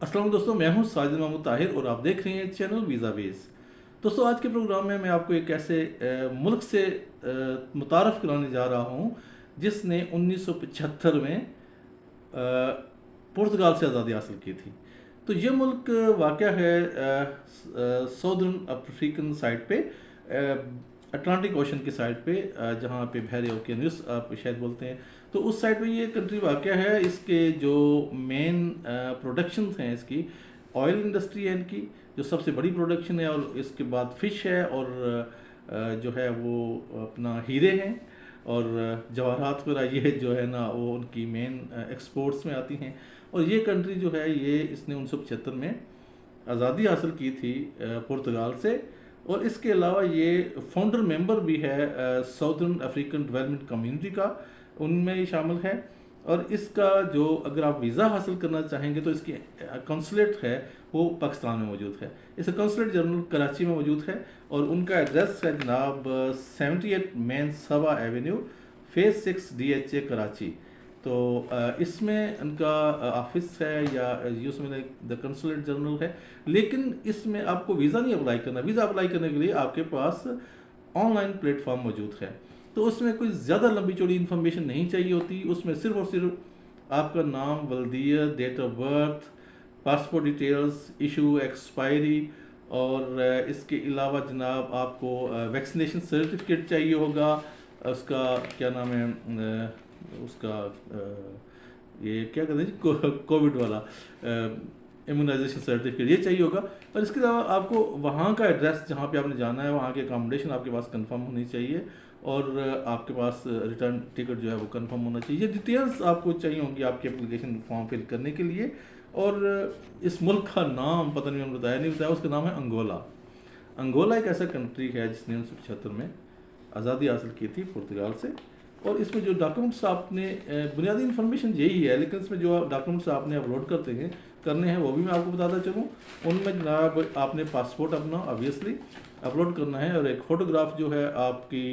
अस्सलाम दोस्तों, मैं हूं साजिद महमूद ताहिर और आप देख रहे हैं चैनल वीज़ा बेस। दोस्तों, आज के प्रोग्राम में मैं आपको एक ऐसे मुल्क से मुतारफ़ कराने जा रहा हूं जिसने 1975 में पुर्तगाल से आज़ादी हासिल की थी। तो ये मुल्क वाक़या है सऊदर्न अफ्रीकन साइड पे, अटलांटिक ओशन की साइड पे, जहाँ पे बहरे ओकेनियस आप शायद बोलते हैं। तो उस साइड पे ये कंट्री वाक़या है। इसके जो मेन प्रोडक्शन हैं, इसकी ऑयल इंडस्ट्री है इनकी, जो सबसे बड़ी प्रोडक्शन है, और इसके बाद फ़िश है, और जो है वो अपना हीरे हैं और जवाहरात वगैरह, ये जो है ना वो उनकी मेन एक्सपोर्ट्स में आती हैं। और ये कंट्री जो है ये इसने 1975 में आज़ादी हासिल की थी पुर्तगाल से। और इसके अलावा ये फाउंडर मेंबर भी है साउदर्न अफ्रीकन डेवलपमेंट कम्युनिटी का, उनमें ये शामिल है। और इसका जो, अगर आप वीज़ा हासिल करना चाहेंगे तो इसकी कौंसलेट है वो पाकिस्तान में मौजूद है। इसका कौंसलेट जनरल कराची में मौजूद है, और उनका एड्रेस है जनाब 78 मेन सवा एवेन्यू, फेज़ 6 DHA कराची। तो इसमें उनका ऑफिस है, या उसमें द कंसुलेट जनरल है। लेकिन इसमें आपको वीज़ा नहीं अप्लाई करना। वीज़ा अप्लाई करने के लिए आपके पास ऑनलाइन प्लेटफॉर्म मौजूद है। तो उसमें कोई ज़्यादा लंबी चौड़ी इन्फॉर्मेशन नहीं चाहिए होती। उसमें सिर्फ और सिर्फ आपका नाम, वल्दियत, date of birth, passport details, issue, expiry, और इसके अलावा जनाब आपको वैक्सीनेशन सर्टिफिकेट चाहिए होगा। उसका क्या नाम है, उसका ये क्या कहते हैं, कोविड वाला इम्यूनाइजेशन सर्टिफिकेट, ये चाहिए होगा। और इसके अलावा आपको वहाँ का एड्रेस जहाँ पे आपने जाना है, वहाँ की अकोमोडेशन आपके पास कंफर्म होनी चाहिए, और आपके पास रिटर्न टिकट जो है वो कंफर्म होना चाहिए। ये डिटेल्स आपको चाहिए होंगी आपके एप्लीकेशन फॉर्म फिल करने के लिए। और इस मुल्क का नाम पता नहीं, मैंने बताया नहीं बताया, उसका नाम है अंगोला। अंगोला एक ऐसा कंट्री है जिसने 1975 में आज़ादी हासिल की थी पुर्तगाल से। और इसमें जो डॉक्यूमेंट्स आपने, बुनियादी इन्फॉर्मेशन यही है, लेकिन इसमें जो डॉक्यूमेंट्स आपने अपलोड करने हैं वो भी मैं आपको बताता चलूँ। उनमें जनाब आपने पासपोर्ट अपना ऑब्वियसली अपलोड करना है, और एक फ़ोटोग्राफ जो है आपकी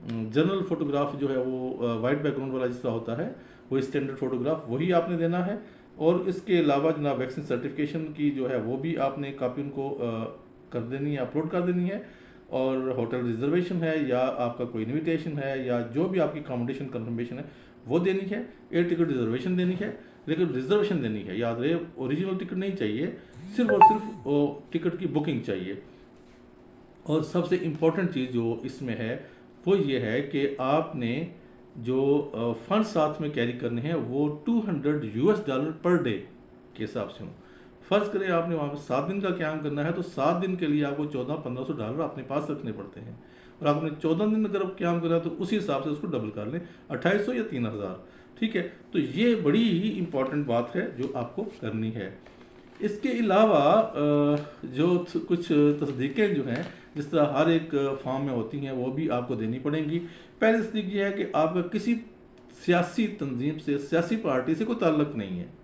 जनरल फ़ोटोग्राफ जो है वो वाइट बैकग्राउंड वाला जिसका होता है, वो स्टैंडर्ड फ़ोटोग्राफ वही आपने देना है। और इसके अलावा जनाब वैक्सीन सर्टिफिकेशन की जो है वो भी आपने कापी उनको कर देनी है, अपलोड कर देनी है। और होटल रिजर्वेशन है, या आपका कोई इन्विटेशन है, या जो भी आपकी अकोमोडेशन कंफर्मेशन है वो देनी है। एयर टिकट रिजर्वेशन देनी है, लेकिन रिजर्वेशन देनी है, याद रहे ओरिजिनल टिकट नहीं चाहिए, सिर्फ और सिर्फ वो टिकट की बुकिंग चाहिए। और सबसे इम्पोर्टेंट चीज़ जो इसमें है वो ये है कि आपने जो फंड साथ में कैरी करने हैं वो $200 पर डे के हिसाब से हों। फ़र्ज़ करें आपने वहाँ पर 7 दिन का क़याम करना है, तो 7 दिन के लिए आपको $1400-1500 अपने पास रखने पड़ते हैं। और आपने 14 दिन अगर क़याम करना है तो उसी हिसाब से उसको डबल कर लें, 2800 या 3000। ठीक है, तो ये बड़ी ही इम्पॉर्टेंट बात है जो आपको करनी है। इसके अलावा जो कुछ तस्दीकें जो हैं, जिस तरह हर एक फॉर्म में होती हैं, वो भी आपको देनी पड़ेंगी। पहली तस्दीक ये है कि आपका किसी सियासी तंजीम से, सियासी पार्टी से कोई ताल्लुक़ नहीं है।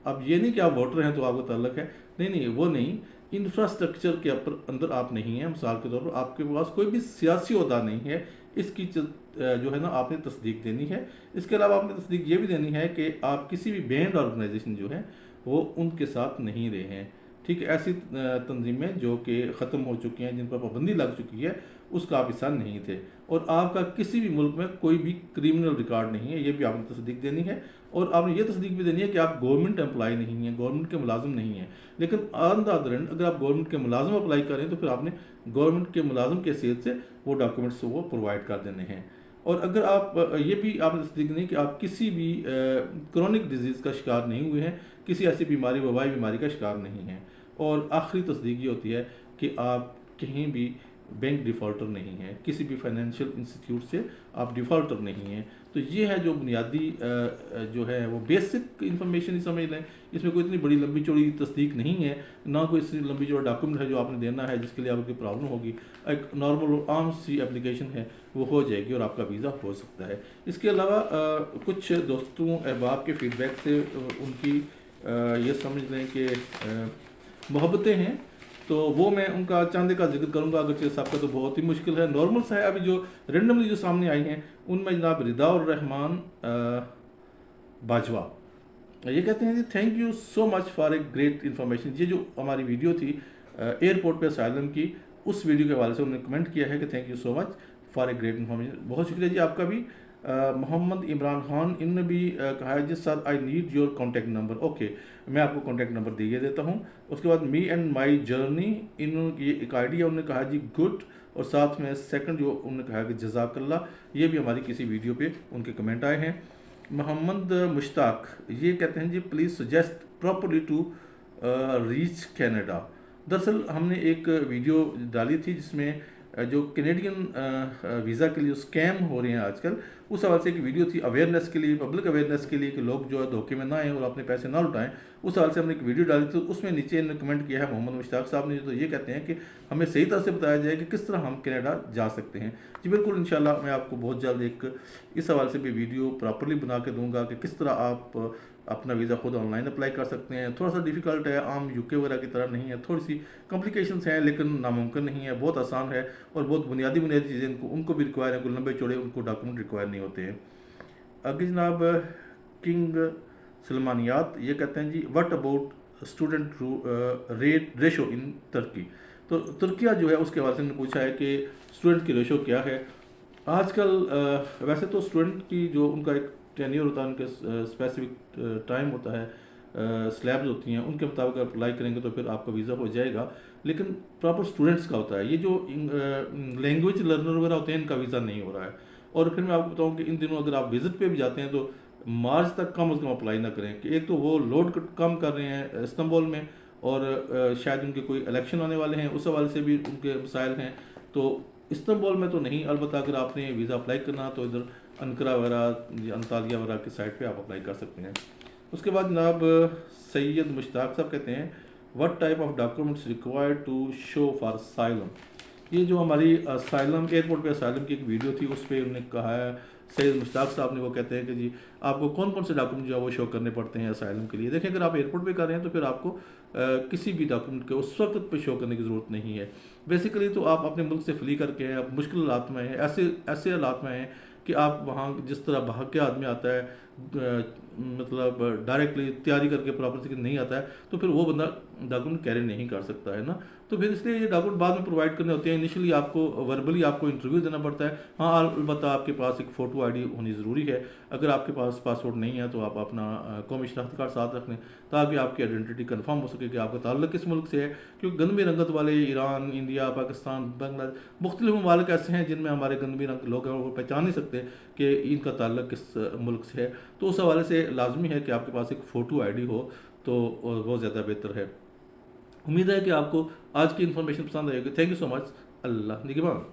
अब ये नहीं कि आप वोटर हैं तो आपका ताल्लुक़ है, नहीं नहीं, वो नहीं। इंफ्रास्ट्रक्चर के अंदर आप नहीं हैं, मिसाल के तौर पर आपके पास कोई भी सियासी ओहदा नहीं है, इसकी जो है ना आपने तस्दीक देनी है। इसके अलावा आपने तस्दीक ये भी देनी है कि आप किसी भी बैंड ऑर्गेनाइजेशन जो है वो उनके साथ नहीं रहे हैं। ठीक है, ऐसी तंजीमें जो कि ख़त्म हो चुकी हैं, जिन पर पाबंदी लग चुकी है, उसका आप हिस्सा नहीं थे। और आपका किसी भी मुल्क में कोई भी क्रिमिनल रिकॉर्ड नहीं है, ये भी आपने तस्दीक देनी है। और आपने ये तस्दीक भी देनी है कि आप गवर्नमेंट एम्प्लॉय नहीं हैं, गवर्नमेंट के मुलाजिम नहीं हैं। लेकिन ऑन द अदर हैंड अगर आप गवर्नमेंट के मुलाजिम अप्लाई करें तो फिर आपने गवर्नमेंट के मुलाजिम के हैसियत से वो डॉक्यूमेंट्स वो प्रोवाइड कर देने हैं। और अगर आप ये भी आपने तस्दीक नहीं कि आप किसी भी क्रॉनिक डिजीज़ का शिकार नहीं हुए हैं, किसी ऐसी बीमारी, वबाई बीमारी का शिकार नहीं हैं। और आखिरी तस्दीक ये होती है कि आप कहीं भी बैंक डिफ़ॉल्टर नहीं हैं, किसी भी फाइनेंशियल इंस्टीट्यूट से आप डिफ़ॉल्टर नहीं हैं। तो ये है जो बुनियादी जो है वो बेसिक इन्फॉर्मेशन ही समझ लें। इसमें कोई इतनी बड़ी लंबी चौड़ी तस्दीक नहीं है, ना कोई इतनी लंबी चौड़ा डॉक्यूमेंट है जो आपने देना है जिसके लिए आपकी प्रॉब्लम होगी। एक नॉर्मल आम सी एप्लीकेशन है वो हो जाएगी और आपका वीज़ा हो सकता है। इसके अलावा कुछ दोस्तों अहबाब के फीडबैक से उनकी ये समझ लें कि मोहब्बतें हैं, तो वो मैं उनका चंद का जिक्र करूंगा, अगरचे सबका तो बहुत ही मुश्किल है। नॉर्मल सा है, अभी जो रेंडमली जो सामने आई हैं उनमें जनाब रिदा और रहमान बाजवा, ये कहते हैं जी thank you so much for a great information. ये जो हमारी वीडियो थी एयरपोर्ट पे असाइलम की, उस वीडियो के हवाले से उन्होंने कमेंट किया है कि thank you so much for a great information. बहुत शुक्रिया जी आपका भी। मोहम्मद इमरान खान इनने भी कहा है जिस sir I need your contact number. Okay, मैं आपको कॉन्टैक्ट नंबर दिए देता हूँ। उसके बाद मी एंड माई जर्नी, इन ये एक आइडिया उन्होंने कहा जी गुड, और साथ में सेकंड जो उन्होंने कहा कि जज़ाकल्ला, ये भी हमारी किसी वीडियो पे उनके कमेंट आए हैं। मोहम्मद मुश्ताक ये कहते हैं जी please suggest properly to reach Canada. दरअसल हमने एक वीडियो डाली थी जिसमें जो कैनेडियन वीज़ा के लिए स्कैम हो रहे हैं आजकल, उस हवाले से एक वीडियो थी अवेयरनेस के लिए, पब्लिक अवेयरनेस के लिए कि लोग जो है धोखे में ना आएँ और अपने पैसे ना लुटाएं। उस हवाले से हमने एक वीडियो डाली थी, उसमें नीचे इन्होंने कमेंट किया है मोहम्मद मुश्ताक साहब ने, तो ये कहते हैं कि हमें सही तरह से बताया जाए कि किस तरह हम कनाडा जा सकते हैं। जी बिल्कुल, इंशाल्लाह मैं आपको बहुत जल्द एक इस हवाले से भी वीडियो प्रॉपरली बना के दूंगा कि किस तरह आप अपना वीज़ा खुद ऑनलाइन अप्लाई कर सकते हैं। थोड़ा सा डिफ़िकल्ट है, आम यूके वगैरह की तरह नहीं है, थोड़ी सी कॉम्प्लिकेशंस हैं, लेकिन नामुमकिन नहीं है, बहुत आसान है। और बहुत बुनियादी चीज़ें उनको भी रिक्वायर है, कोई लंबे चौड़े उनको डॉक्यूमेंट रिक्वायर नहीं होते हैं। आगे जनाब किंग सलमानियात ये कहते हैं जी what about student rate ratio in Turkey. तो तुर्किया जो है उसके हवाले से उन्होंने पूछा है कि स्टूडेंट की रेशो क्या है आजकल। वैसे तो स्टूडेंट की जो उनका एक टेन्योर होता है, उनके स्पेसिफिक टाइम होता है, स्लैब्स होती हैं, उनके मुताबिक आप अप्लाई करेंगे तो फिर आपका वीज़ा हो जाएगा। लेकिन प्रॉपर स्टूडेंट्स का होता है, ये जो लैंग्वेज लर्नर वगैरह होते हैं इनका वीज़ा नहीं हो रहा है। और फिर मैं आपको बताऊं कि इन दिनों अगर आप विज़िट पे भी जाते हैं तो मार्च तक कम अज़ कम अप्लाई ना करें कि एक तो वो लोड कम कर रहे हैं इस्तांबुल में, और शायद उनके कोई इलेक्शन आने वाले हैं, उस हवाले से भी उनके मसाइल हैं। तो इस्तांबुल में तो नहीं, अलबत्ता अगर आपने वीज़ा अप्लाई करना तो इधर अनकरा वगैरह अंतालिया वगैरह की साइट पे आप अप्लाई कर सकते हैं। उसके बाद जनाब सैयद मुश्ताक साहब कहते हैं what type of documents required to show for asylum. ये जो हमारी असाइलम एयरपोर्ट पे असाइलम की एक वीडियो थी उस पर उन्होंने कहा है सैयद मुश्ताक साहब ने, वो कहते हैं कि जी आपको कौन कौन से डॉक्यूमेंट जो है वो शो करने पड़ते हैं असाइलम के लिए। देखें, अगर आप एयरपोर्ट पे कर रहे हैं तो फिर आपको किसी भी डॉक्यूमेंट के उस वक्त पे शो करने की ज़रूरत नहीं है। बेसिकली तो आप अपने मुल्क से फ्ली करके हैं, आप मुश्किल हालात में हैं, ऐसे हालात में हैं कि आप वहाँ जिस तरह भाग के आदमी आता है, मतलब डायरेक्टली तैयारी करके प्रॉपर से नहीं आता है, तो फिर वो बंदा डॉक्यूमेंट कैरी नहीं कर सकता है ना। तो फिर इसलिए ये डॉक्यूमेंट बाद में प्रोवाइड करने होते हैं। इनिशियली आपको वर्बली आपको इंटरव्यू देना पड़ता है। हाँ, अलबत्ता आपके पास एक फ़ोटो आईडी होनी ज़रूरी है। अगर आपके पास पासपोर्ट नहीं है तो आप अपना कौमी शनाख्ती कार्ड साथ रख लें ताकि आपकी आइडेंटिटी कन्फर्म हो सके कि आपका ताल्लुक किस मुल्क से है। क्योंकि गंदमी रंगत वाले ईरान, इंडिया, पाकिस्तान, बांग्लादेश, मुख्तलिफ ममालिक ऐसे हैं जिनमें हमारे गंदमी रंग लोग हैं, वो पहचान नहीं सकते कि इनका ताल्लुक किस मुल्क से है। तो उस हवाले से लाजमी है कि आपके पास एक फ़ोटो आईडी हो, तो वो ज़्यादा बेहतर है। उम्मीद है कि आपको आज की इन्फॉर्मेशन पसंद आएगी। Thank you so much. अल्लाह निगहबान।